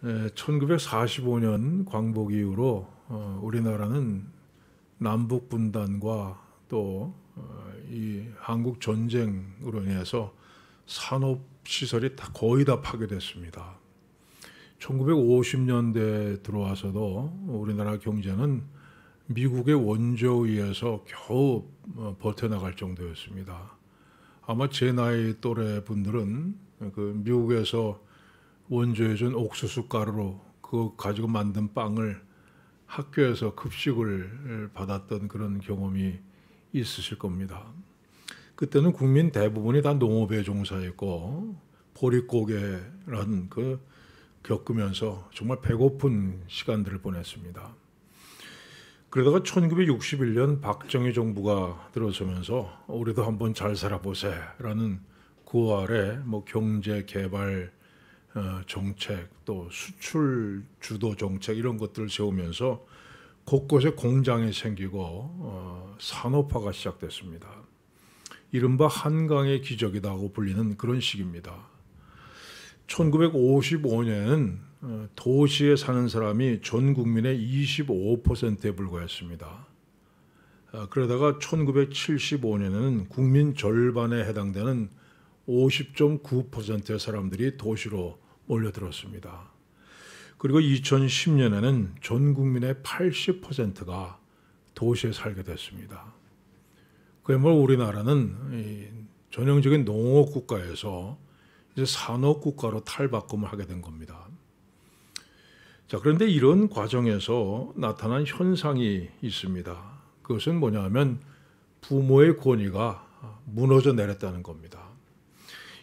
1945년 광복 이후로 우리나라는 남북 분단과 또 이 한국 전쟁으로 인해서 산업 시설이 거의 다 파괴됐습니다. 1950년대 들어와서도 우리나라 경제는 미국의 원조에 의해서 겨우 버텨나갈 정도였습니다. 아마 제 나이 또래 분들은 그 미국에서 원조해준 옥수수 가루로 그거 가지고 만든 빵을 학교에서 급식을 받았던 그런 경험이 있으실 겁니다. 그때는 국민 대부분이 다 농업에 종사했고 보릿고개라는 그 겪으면서 정말 배고픈 시간들을 보냈습니다. 그러다가 1961년 박정희 정부가 들어서면서 우리도 한번 잘 살아보세라는 그 아래 경제 개발 정책 또 수출 주도 정책 이런 것들을 세우면서 곳곳에 공장이 생기고 산업화가 시작됐습니다. 이른바 한강의 기적이라고 불리는 그런 시기입니다. 1955년에는 도시에 사는 사람이 전 국민의 25%에 불과했습니다. 그러다가 1975년에는 국민 절반에 해당되는 50.9%의 사람들이 도시로 몰려들었습니다. 그리고 2010년에는 전 국민의 80%가 도시에 살게 됐습니다. 그야말로 우리나라는 전형적인 농업 국가에서 이제 산업 국가로 탈바꿈을 하게 된 겁니다. 자, 그런데 이런 과정에서 나타난 현상이 있습니다. 그것은 뭐냐면 부모의 권위가 무너져 내렸다는 겁니다.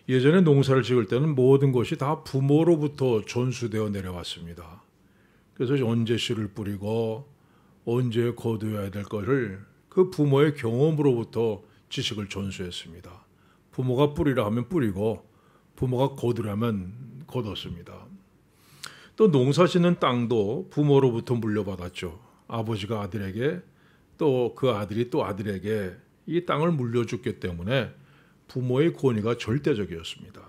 예전에 농사를 지을 때는 모든 것이 다 부모로부터 전수되어 내려왔습니다. 그래서 언제 씨를 뿌리고 언제 거두어야 될 것을 그 부모의 경험으로부터 지식을 전수했습니다. 부모가 뿌리라 하면 뿌리고 부모가 거두라면 거뒀습니다. 또 농사 짓는 땅도 부모로부터 물려받았죠. 아버지가 아들에게 또 그 아들이 또 아들에게 이 땅을 물려줬기 때문에 부모의 권위가 절대적이었습니다.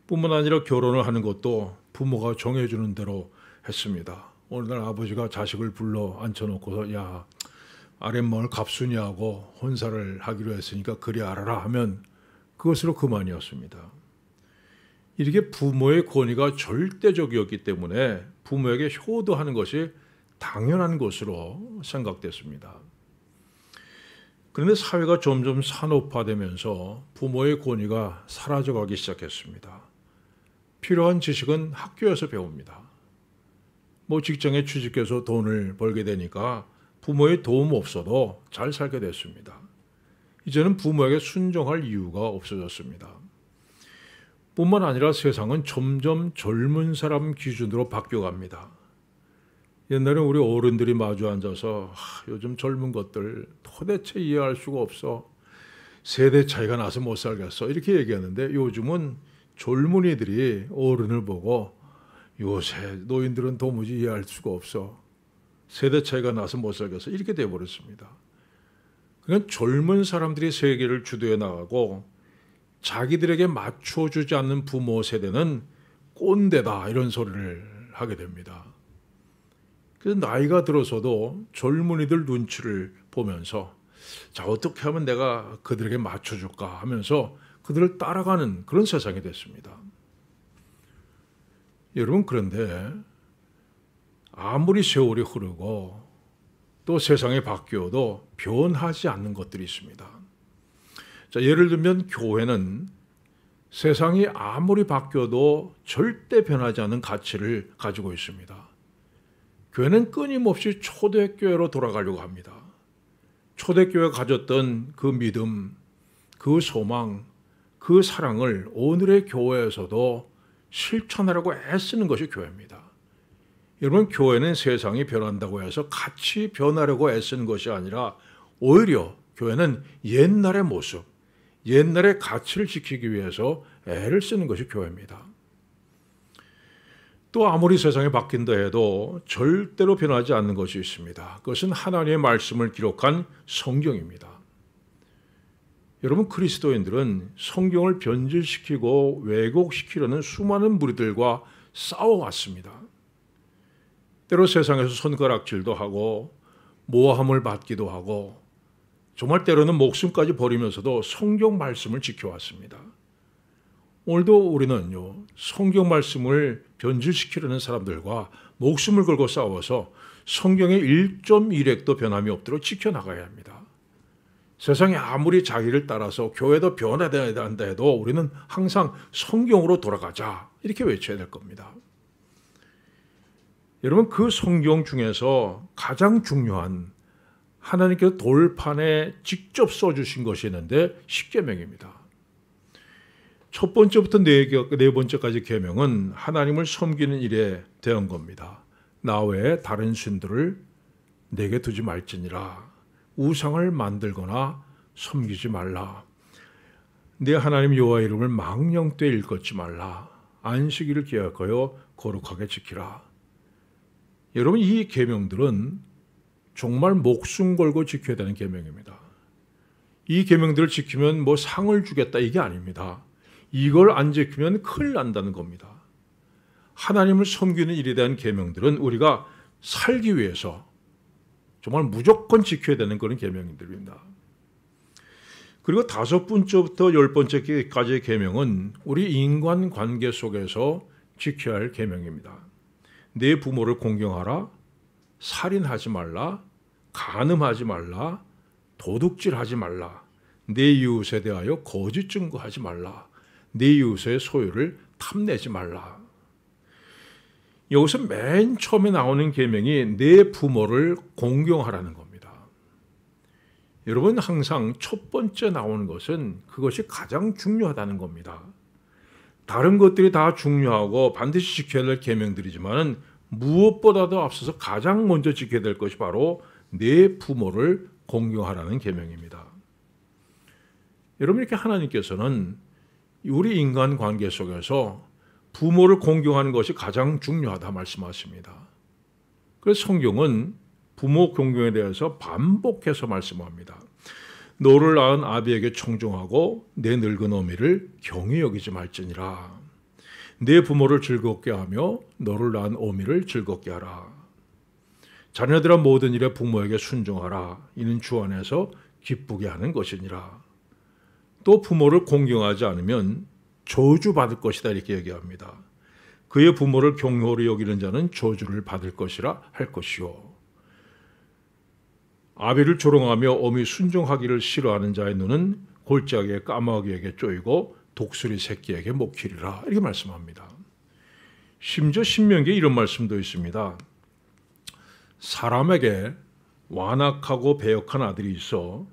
뿐만 아니라 결혼을 하는 것도 부모가 정해주는 대로 했습니다. 어느 날 아버지가 자식을 불러 앉혀놓고서 야, 아랫마을 갑순이하고 혼사를 하기로 했으니까 그리 알아라 하면 그것으로 그만이었습니다. 이렇게 부모의 권위가 절대적이었기 때문에 부모에게 효도하는 것이 당연한 것으로 생각됐습니다. 그런데 사회가 점점 산업화되면서 부모의 권위가 사라져가기 시작했습니다. 필요한 지식은 학교에서 배웁니다. 직장에 취직해서 돈을 벌게 되니까 부모의 도움 없어도 잘 살게 됐습니다. 이제는 부모에게 순종할 이유가 없어졌습니다. 뿐만 아니라 세상은 점점 젊은 사람 기준으로 바뀌어갑니다. 옛날에 우리 어른들이 마주 앉아서 요즘 젊은 것들 도대체 이해할 수가 없어. 세대 차이가 나서 못 살겠어. 이렇게 얘기하는데 요즘은 젊은이들이 어른을 보고 요새 노인들은 도무지 이해할 수가 없어. 세대 차이가 나서 못 살겠어. 이렇게 돼버렸습니다. 그러니까 젊은 사람들이 세계를 주도해 나가고 자기들에게 맞춰주지 않는 부모 세대는 꼰대다 이런 소리를 하게 됩니다. 그래서 나이가 들어서도 젊은이들 눈치를 보면서 자, 어떻게 하면 내가 그들에게 맞춰줄까 하면서 그들을 따라가는 그런 세상이 됐습니다. 여러분, 그런데 아무리 세월이 흐르고 또 세상이 바뀌어도 변하지 않는 것들이 있습니다. 자, 예를 들면 교회는 세상이 아무리 바뀌어도 절대 변하지 않는 가치를 가지고 있습니다. 교회는 끊임없이 초대교회로 돌아가려고 합니다. 초대교회가 가졌던 그 믿음, 그 소망, 그 사랑을 오늘의 교회에서도 실천하려고 애쓰는 것이 교회입니다. 여러분, 교회는 세상이 변한다고 해서 같이 변하려고 애쓰는 것이 아니라 오히려 교회는 옛날의 모습, 옛날의 가치를 지키기 위해서 애를 쓰는 것이 교회입니다. 또 아무리 세상이 바뀐다 해도 절대로 변하지 않는 것이 있습니다. 그것은 하나님의 말씀을 기록한 성경입니다. 여러분, 그리스도인들은 성경을 변질시키고 왜곡시키려는 수많은 무리들과 싸워왔습니다. 때로 세상에서 손가락질도 하고 모함을 받기도 하고 정말 때로는 목숨까지 버리면서도 성경 말씀을 지켜왔습니다. 오늘도 우리는요, 성경 말씀을 변질시키려는 사람들과 목숨을 걸고 싸워서 성경의 1.1획도 변함이 없도록 지켜나가야 합니다. 세상이 아무리 자기를 따라서 교회도 변화되어야 한다 해도 우리는 항상 성경으로 돌아가자 이렇게 외쳐야 될 겁니다. 여러분, 그 성경 중에서 가장 중요한 하나님께서 돌판에 직접 써주신 것이 있는데 십계명입니다. 첫 번째부터 네 번째까지 계명은 하나님을 섬기는 일에 대한 겁니다. 나 외에 다른 신들을 내게 두지 말지니라. 우상을 만들거나 섬기지 말라. 네 하나님 여호와 이름을 망령 때 일컫지 말라. 안식일을 기억하여 거룩하게 지키라. 여러분, 이 계명들은 정말 목숨 걸고 지켜야 되는 계명입니다. 이 계명들을 지키면 뭐 상을 주겠다 이게 아닙니다. 이걸 안 지키면 큰일 난다는 겁니다. 하나님을 섬기는 일에 대한 계명들은 우리가 살기 위해서 정말 무조건 지켜야 되는 그런 계명들입니다. 그리고 5번째부터 10번째까지의 계명은 우리 인간관계 속에서 지켜야 할 계명입니다. 내 부모를 공경하라, 살인하지 말라, 간음하지 말라, 도둑질하지 말라, 내 이웃에 대하여 거짓 증거하지 말라, 내 이웃의 소유를 탐내지 말라. 여기서 맨 처음에 나오는 계명이 내 부모를 공경하라는 겁니다. 여러분, 항상 첫 번째 나오는 것은 그것이 가장 중요하다는 겁니다. 다른 것들이 다 중요하고 반드시 지켜야 될 계명들이지만 무엇보다도 앞서서 가장 먼저 지켜야 될 것이 바로 내 부모를 공경하라는 계명입니다. 여러분, 이렇게 하나님께서는 우리 인간 관계 속에서 부모를 공경하는 것이 가장 중요하다 말씀하십니다. 그래서 성경은 부모 공경에 대해서 반복해서 말씀합니다. 너를 낳은 아비에게 청종하고 내 늙은 어미를 경히 여기지 말지니라. 내 부모를 즐겁게 하며 너를 낳은 어미를 즐겁게 하라. 자녀들아 모든 일에 부모에게 순종하라. 이는 주 안에서 기쁘게 하는 것이니라. 또 부모를 공경하지 않으면 저주받을 것이다 이렇게 얘기합니다. 그의 부모를 경홀히 여기는 자는 저주를 받을 것이라 할 것이요. 아비를 조롱하며 어미 순종하기를 싫어하는 자의 눈은 골짜기의 까마귀에게 쪼이고 독수리 새끼에게 먹히리라 이렇게 말씀합니다. 심지어 신명기에 이런 말씀도 있습니다. 사람에게 완악하고 배역한 아들이 있어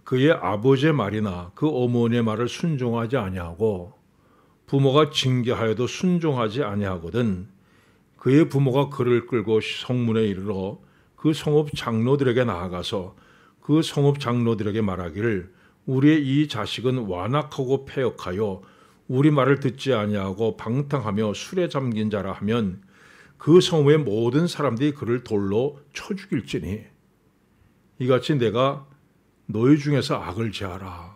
그의 아버지의 말이나 그 어머니의 말을 순종하지 아니하고 부모가 징계하여도 순종하지 아니하거든 그의 부모가 그를 끌고 성문에 이르러 그 성읍 장로들에게 나아가서 그 성읍 장로들에게 말하기를 우리의 이 자식은 완악하고 패역하여 우리 말을 듣지 아니하고 방탕하며 술에 잠긴 자라 하면 그 성읍의 모든 사람들이 그를 돌로 쳐 죽일지니 이같이 내가 너희 중에서 악을 제하라.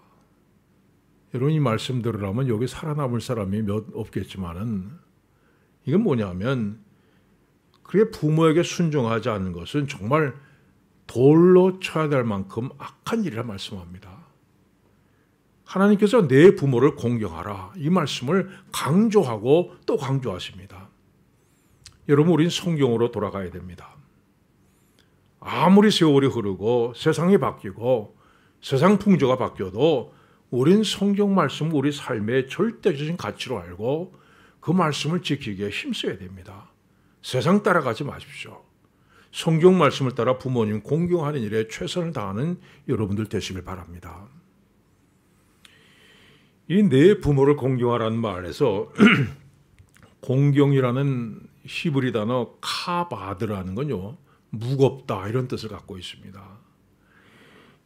여러분, 이 말씀 들으라면 여기 살아남을 사람이 몇 없겠지만은 이건 뭐냐면 그의 부모에게 순종하지 않는 것은 정말 돌로 쳐야 될 만큼 악한 일이라 말씀합니다. 하나님께서 내 부모를 공경하라 이 말씀을 강조하고 또 강조하십니다. 여러분, 우린 성경으로 돌아가야 됩니다. 아무리 세월이 흐르고 세상이 바뀌고 세상 풍조가 바뀌어도 우린 성경 말씀을 우리 삶의 절대적인 가치로 알고 그 말씀을 지키기에 힘써야 됩니다. 세상 따라가지 마십시오. 성경 말씀을 따라 부모님 공경하는 일에 최선을 다하는 여러분들 되시길 바랍니다. 이 내 부모를 공경하라는 말에서 공경이라는 히브리 단어 카바드라는 건요, 무겁다 이런 뜻을 갖고 있습니다.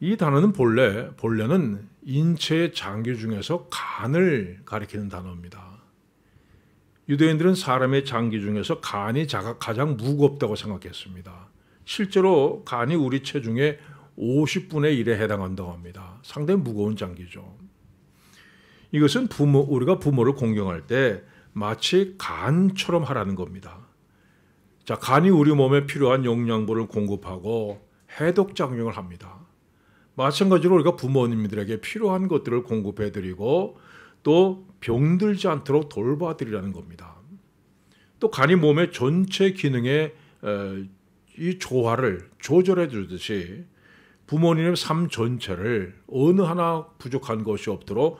이 단어는 본래는 인체의 장기 중에서 간을 가리키는 단어입니다. 유대인들은 사람의 장기 중에서 간이 가장 무겁다고 생각했습니다. 실제로 간이 우리 체중의 50분의 1에 해당한다고 합니다. 상당히 무거운 장기죠. 이것은 우리가 부모를 공경할 때 마치 간처럼 하라는 겁니다. 자, 간이 우리 몸에 필요한 영양분을 공급하고 해독 작용을 합니다. 마찬가지로 우리가 부모님들에게 필요한 것들을 공급해드리고 또 병들지 않도록 돌봐드리라는 겁니다. 또 간이 몸의 전체 기능에 이 조화를 조절해 주듯이 부모님의 삶 전체를 어느 하나 부족한 것이 없도록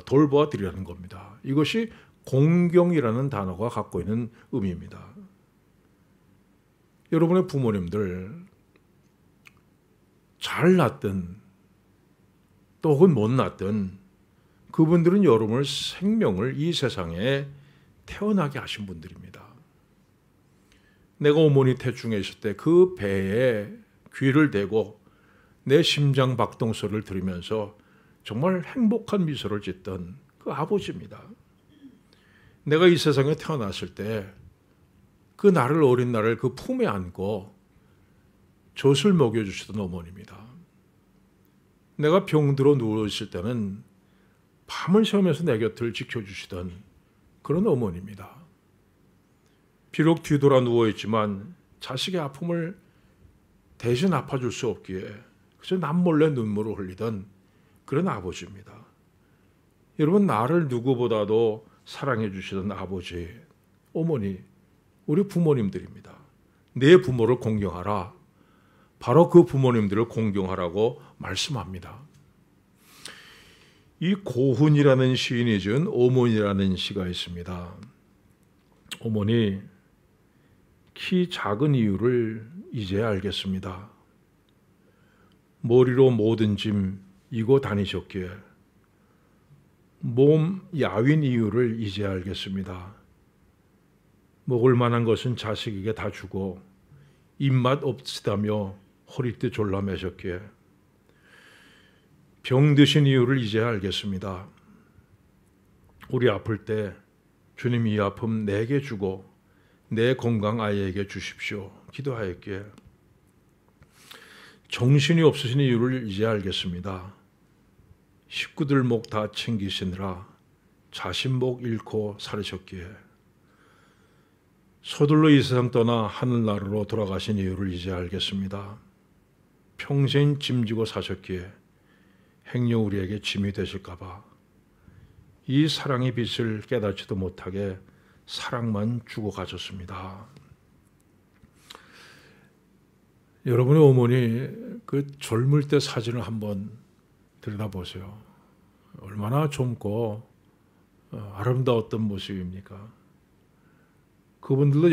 돌보아 드리라는 겁니다. 이것이 공경이라는 단어가 갖고 있는 의미입니다. 여러분의 부모님들 잘 낳든 또 혹은 못 낳든 그분들은 여러분의 생명을 이 세상에 태어나게 하신 분들입니다. 내가 어머니 태중에 있을 때 그 배에 귀를 대고 내 심장 박동 소리를 들으면서 정말 행복한 미소를 짓던 그 아버지입니다. 내가 이 세상에 태어났을 때 그 나를 어린 나를 그 품에 안고 젖을 먹여주시던 어머니입니다. 내가 병들어 누워있을 때는 밤을 새우면서 내 곁을 지켜주시던 그런 어머니입니다. 비록 뒤돌아 누워있지만 자식의 아픔을 대신 아파줄 수 없기에 그저 남몰래 눈물을 흘리던 그런 아버지입니다. 여러분, 나를 누구보다도 사랑해 주시던 아버지, 어머니, 우리 부모님들입니다. 내 부모를 공경하라. 바로 그 부모님들을 공경하라고 말씀합니다. 이 고훈이라는 시인이 지은 어머니라는 시가 있습니다. 어머니, 키 작은 이유를 이제 알겠습니다. 머리로 모든 짐 이고 다니셨기에 몸 야윈 이유를 이제 알겠습니다. 먹을 만한 것은 자식에게 다 주고 입맛 없으다며 허리띠 졸라매셨기에 병 드신 이유를 이제 알겠습니다. 우리 아플 때 주님 이 아픔 내게 주고 내 건강 아이에게 주십시오 기도하였기에 정신이 없으신 이유를 이제 알겠습니다. 식구들 목 다 챙기시느라 자신 목 잃고 살으셨기에 서둘러 이 세상 떠나 하늘나라로 돌아가신 이유를 이제 알겠습니다. 평생 짐지고 사셨기에 행여 우리에게 짐이 되실까 봐 이 사랑의 빛을 깨닫지도 못하게 사랑만 주고 가셨습니다. 여러분의 어머니 그 젊을 때 사진을 한번 들여다보세요. 얼마나 젊고 아름다웠던 모습입니까? 그분들도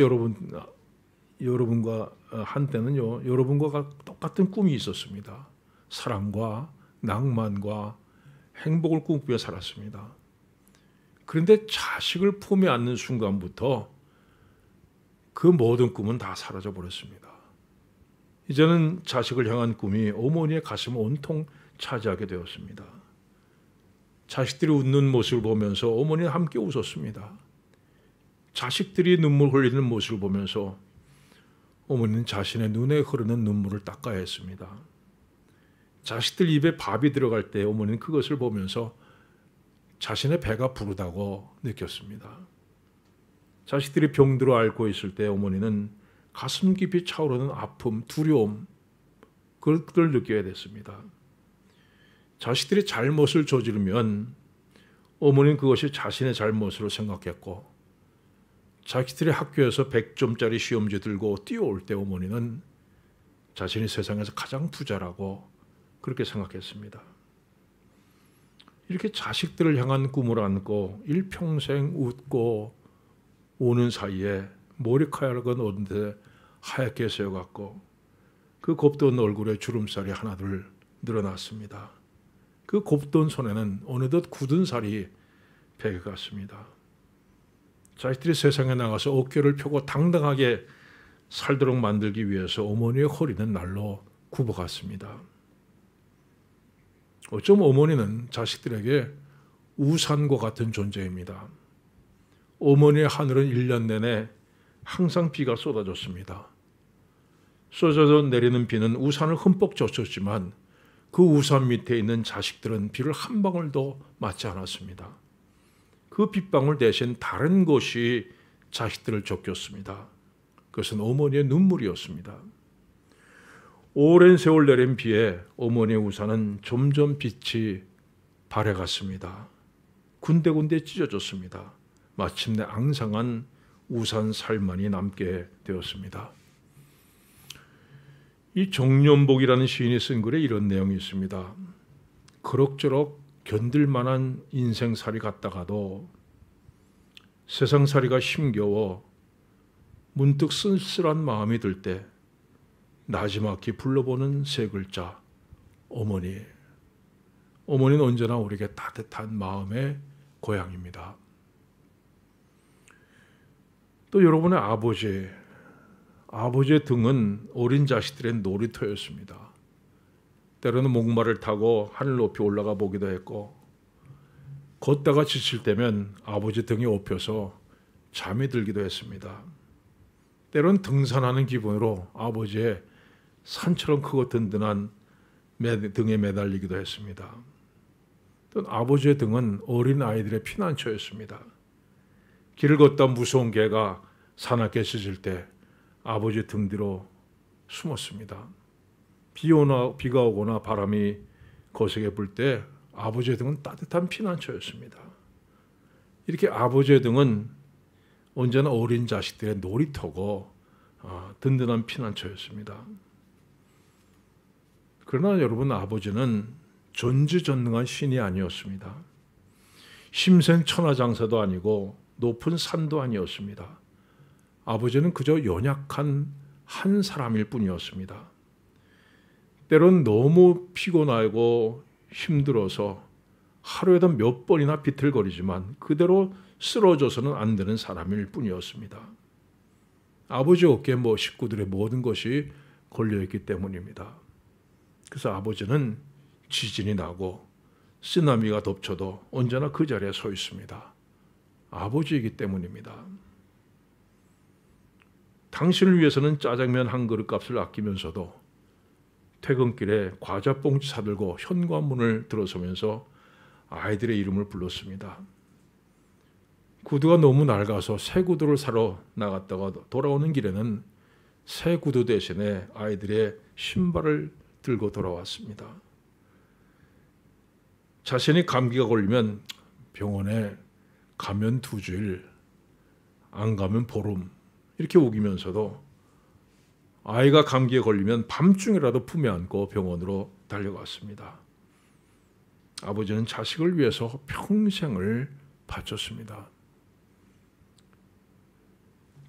여러분과 한때는요, 여러분과 똑같은 꿈이 있었습니다. 사랑과 낭만과 행복을 꿈꾸며 살았습니다. 그런데 자식을 품에 안는 순간부터 그 모든 꿈은 다 사라져 버렸습니다. 이제는 자식을 향한 꿈이 어머니의 가슴을 온통 차지하게 되었습니다. 자식들이 웃는 모습을 보면서 어머니는 함께 웃었습니다. 자식들이 눈물 흘리는 모습을 보면서 어머니는 자신의 눈에 흐르는 눈물을 닦아야 했습니다. 자식들 입에 밥이 들어갈 때 어머니는 그것을 보면서 자신의 배가 부르다고 느꼈습니다. 자식들이 병들어 앓고 있을 때 어머니는 가슴 깊이 차오르는 아픔, 두려움, 그걸 느껴야 됐습니다. 자식들이 잘못을 저지르면 어머니는 그것이 자신의 잘못으로 생각했고, 자식들이 학교에서 100점짜리 시험지 들고 뛰어올 때 어머니는 자신이 세상에서 가장 부자라고 그렇게 생각했습니다. 이렇게 자식들을 향한 꿈을 안고 일평생 웃고 오는 사이에 머리카락은 어느새 하얗게 새어갔고 그 곱던 얼굴에 주름살이 하나둘 늘어났습니다. 그 곱던 손에는 어느덧 굳은 살이 배겨갔습니다. 자식들이 세상에 나가서 어깨를 펴고 당당하게 살도록 만들기 위해서 어머니의 허리는 날로 굽어갔습니다. 어쩜 어머니는 자식들에게 우산과 같은 존재입니다. 어머니의 하늘은 1년 내내 항상 비가 쏟아졌습니다. 쏟아져 내리는 비는 우산을 흠뻑 젖혔지만 그 우산 밑에 있는 자식들은 비를 한 방울도 맞지 않았습니다. 그 빗방울 대신 다른 것이 자식들을 쫓겼습니다. 그것은 어머니의 눈물이었습니다. 오랜 세월 내린 비에 어머니의 우산은 점점 빛이 바래갔습니다. 군데군데 찢어졌습니다. 마침내 앙상한 우산 살만이 남게 되었습니다. 이 정년복이라는 시인이 쓴 글에 이런 내용이 있습니다. 그럭저럭 견딜만한 인생살이 갔다가도 세상살이가 힘겨워 문득 쓸쓸한 마음이 들 때 나지막히 불러보는 세 글자, 어머니. 어머니는 언제나 우리에게 따뜻한 마음의 고향입니다. 또 여러분의 아버지의 등은 어린 자식들의 놀이터였습니다. 때로는 목마를 타고 하늘 높이 올라가 보기도 했고, 걷다가 지칠 때면 아버지 등에 업혀서 잠이 들기도 했습니다. 때로는 등산하는 기분으로 아버지의 산처럼 크고 든든한 등에 매달리기도 했습니다. 또 아버지의 등은 어린 아이들의 피난처였습니다. 길을 걷다 무서운 개가 사납게 짖을 때 아버지 등 뒤로 숨었습니다. 비가 오거나 바람이 거세게 불 때 아버지의 등은 따뜻한 피난처였습니다. 이렇게 아버지의 등은 언제나 어린 자식들의 놀이터고 든든한 피난처였습니다. 그러나 여러분, 아버지는 전지전능한 신이 아니었습니다. 심생천하장사도 아니고 높은 산도 아니었습니다. 아버지는 그저 연약한 한 사람일 뿐이었습니다. 때론 너무 피곤하고 힘들어서 하루에도 몇 번이나 비틀거리지만 그대로 쓰러져서는 안 되는 사람일 뿐이었습니다. 아버지 어깨에 식구들의 모든 것이 걸려있기 때문입니다. 그래서 아버지는 지진이 나고 쓰나미가 덮쳐도 언제나 그 자리에 서 있습니다. 아버지이기 때문입니다. 당신을 위해서는 짜장면 한 그릇 값을 아끼면서도 퇴근길에 과자 봉지 사들고 현관문을 들어서면서 아이들의 이름을 불렀습니다. 구두가 너무 낡아서 새 구두를 사러 나갔다가 돌아오는 길에는 새 구두 대신에 아이들의 신발을 들고 돌아왔습니다. 자신이 감기가 걸리면 병원에 가면 2주일, 안 가면 보름 이렇게 우기면서도 아이가 감기에 걸리면 밤중이라도 품에 안고 병원으로 달려갔습니다. 아버지는 자식을 위해서 평생을 바쳤습니다.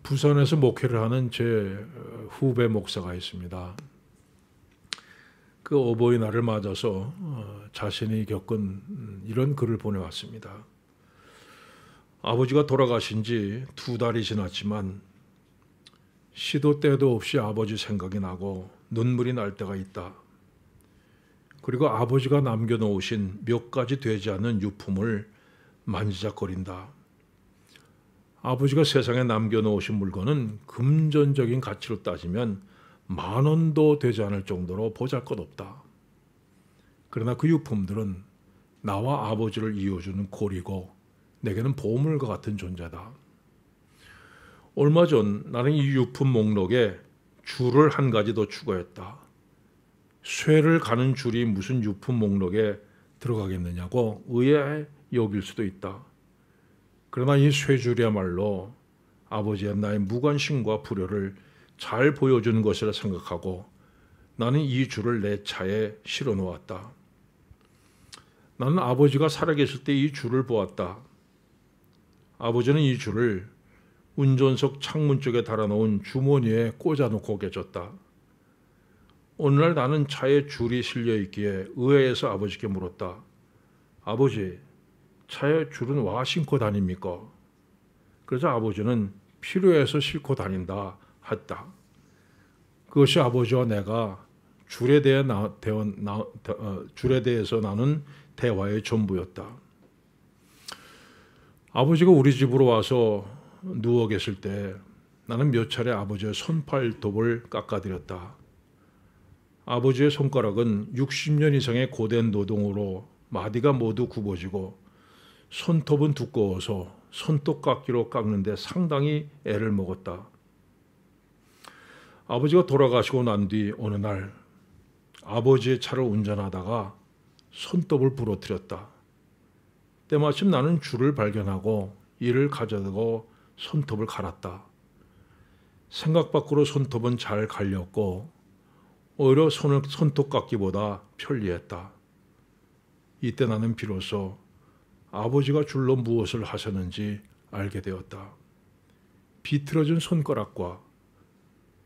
부산에서 목회를 하는 제 후배 목사가 있습니다. 그 어버이날을 맞아서 자신이 겪은 이런 글을 보내왔습니다. 아버지가 돌아가신 지 2달이 지났지만 시도 때도 없이 아버지 생각이 나고 눈물이 날 때가 있다. 그리고 아버지가 남겨놓으신 몇 가지 되지 않는 유품을 만지작거린다. 아버지가 세상에 남겨놓으신 물건은 금전적인 가치로 따지면 10,000원도 되지 않을 정도로 보잘것없다. 그러나 그 유품들은 나와 아버지를 이어주는 고리고 내게는 보물과 같은 존재다. 얼마 전 나는 이 유품 목록에 줄을 한 가지 더 추가했다. 쇠를 가는 줄이 무슨 유품 목록에 들어가겠느냐고 의아해 여길 수도 있다. 그러나 이 쇠줄이야말로 아버지의 나의 무관심과 불효를 잘 보여주는 것이라 생각하고 나는 이 줄을 내 차에 실어 놓았다. 나는 아버지가 살아계실 때 이 줄을 보았다. 아버지는 이 줄을 운전석 창문 쪽에 달아놓은 주머니에 꽂아놓고 계셨다. 어느 날 나는 차에 줄이 실려있기에 의아해서 아버지께 물었다. 아버지, 차에 줄은 와 신고 다닙니까? 그래서 아버지는 필요해서 싣고 다닌다 했다. 그것이 아버지와 내가 줄에 대해서 나눈 대화의 전부였다. 아버지가 우리 집으로 와서 누워 계실 때 나는 몇 차례 아버지의 손팔톱을 깎아드렸다. 아버지의 손가락은 60년 이상의 고된 노동으로 마디가 모두 굽어지고 손톱은 두꺼워서 손톱깎이로 깎는데 상당히 애를 먹었다. 아버지가 돌아가시고 난 뒤 어느 날 아버지의 차를 운전하다가 손톱을 부러뜨렸다. 때마침 나는 줄을 발견하고 이를 가져다고 손톱을 갈았다. 생각 밖으로 손톱은 잘 갈렸고 오히려 손톱깎이보다 편리했다. 이때 나는 비로소 아버지가 줄로 무엇을 하셨는지 알게 되었다. 비틀어진 손가락과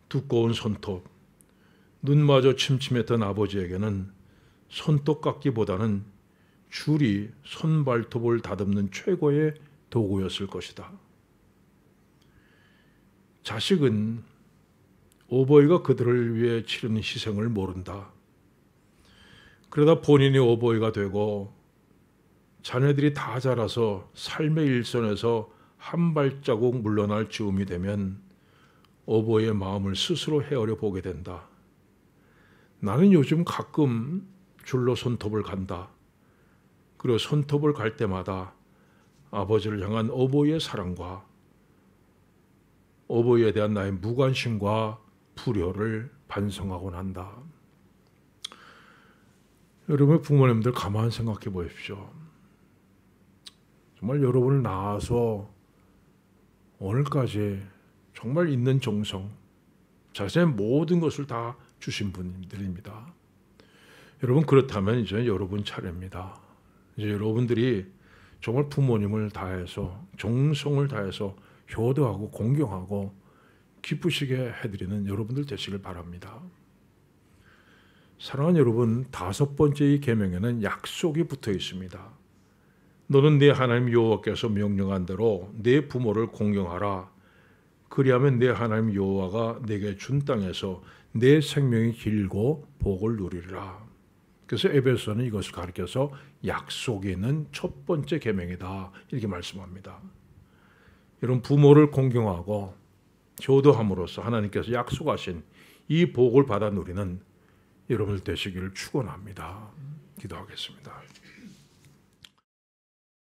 두꺼운 손톱, 눈마저 침침했던 아버지에게는 손톱깎이보다는 줄이 손발톱을 다듬는 최고의 도구였을 것이다. 자식은 오버이가 그들을 위해 치른 희생을 모른다. 그러다 본인이 오버이가 되고 자녀들이 다 자라서 삶의 일선에서 한 발자국 물러날 즈음이 되면 오버이의 마음을 스스로 헤아려 보게 된다. 나는 요즘 가끔 줄로 손톱을 간다. 그리고 손톱을 갈 때마다 아버지를 향한 오버이의 사랑과 오버이에 대한 나의 무관심과 불효를 반성하곤 한다. 여러분의 부모님들 가만 생각해 보십시오. 정말 여러분을 낳아서 오늘까지 정말 있는 정성, 자신의 모든 것을 다 주신 분들입니다. 여러분 그렇다면 이제 여러분 차례입니다. 이제 여러분들이 정말 부모님을 다해서 정성을 다해서 효도하고 공경하고 기쁘시게 해드리는 여러분들 되시길 바랍니다. 사랑하는 여러분, 5번째 이 계명에는 약속이 붙어 있습니다. 너는 네 하나님 여호와께서 명령한 대로 네 부모를 공경하라. 그리하면 네 하나님 여호와가 네게 준 땅에서 네 생명이 길고 복을 누리리라. 그래서 에베소서는 이것을 가리켜서 약속이 있는 첫 번째 계명이다 이렇게 말씀합니다. 여러분 부모를 공경하고 효도함으로써 하나님께서 약속하신 이 복을 받아 누리는 여러분들 되시기를 축원합니다. 기도하겠습니다.